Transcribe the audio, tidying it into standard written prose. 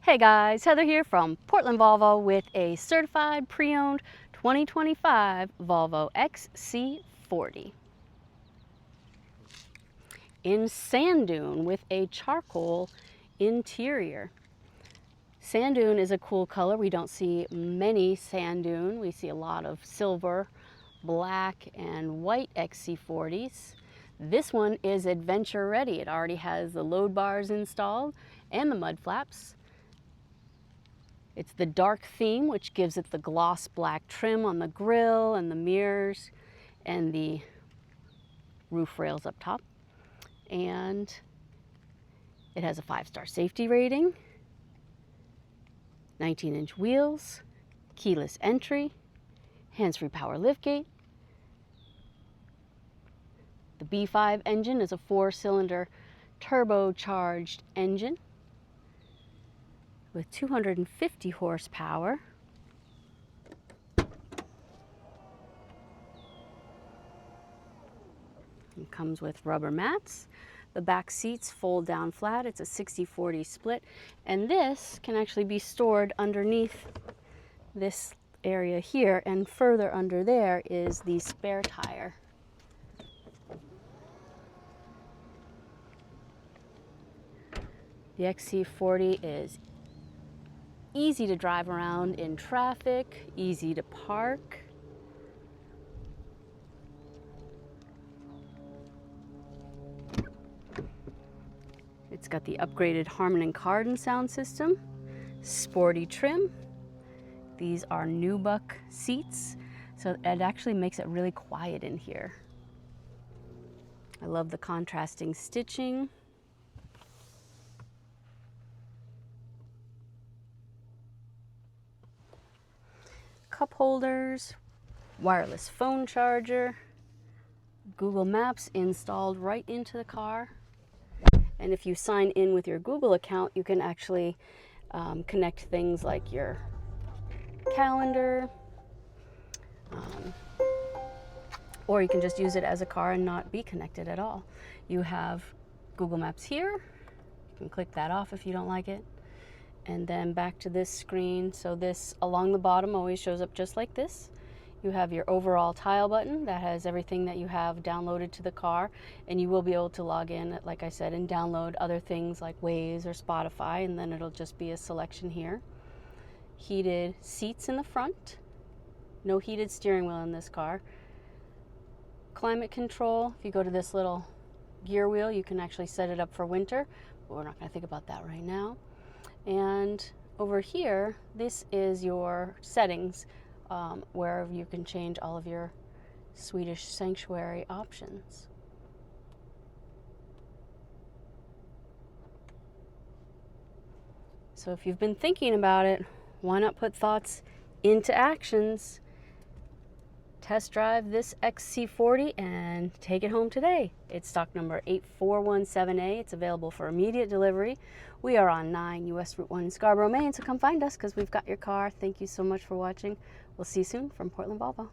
Hey guys, Heather here from Portland Volvo with a certified pre-owned 2025 Volvo XC40 in Sand Dune with a charcoal interior. Sand Dune is a cool color. We don't see many Sand Dune. We see a lot of silver, black, and white XC40s. This one is adventure ready. It already has the load bars installed and the mud flaps. It's the dark theme, which gives it the gloss black trim on the grille and the mirrors and the roof rails up top. And it has a 5-star safety rating, 19-inch wheels, keyless entry, hands-free power liftgate. The B5 engine is a 4-cylinder turbocharged engine with 250 horsepower. It comes with rubber mats. The back seats fold down flat. It's a 60-40 split, and this can actually be stored underneath this area here, and further under there is the spare tire. The XC40 is easy to drive around in traffic, easy to park. It's got the upgraded Harman and Kardon sound system, sporty trim. These are nubuck seats, so it actually makes it really quiet in here. I love the contrasting stitching. Cup holders, wireless phone charger, Google Maps installed right into the car. And if you sign in with your Google account, you can actually connect things like your calendar, or you can just use it as a car and not be connected at all. You have Google Maps here. You can click that off if you don't like it. And then back to this screen. So this along the bottom always shows up just like this. You have your overall tile button that has everything that you have downloaded to the car, and you will be able to log in, like I said, and download other things like Waze or Spotify, and then it'll just be a selection here. Heated seats in the front. No heated steering wheel in this car. Climate control. If you go to this little gear wheel, you can actually set it up for winter, but we're not going to think about that right now. And over here, this is your settings, where you can change all of your Swedish sanctuary options. So if you've been thinking about it, why not put thoughts into actions? Test drive this XC40 and take it home today. It's stock number 8417A. It's available for immediate delivery. We are on 9 US Route 1 in Scarborough, Maine, so come find us because we've got your car. Thank you so much for watching. We'll see you soon from Portland Volvo.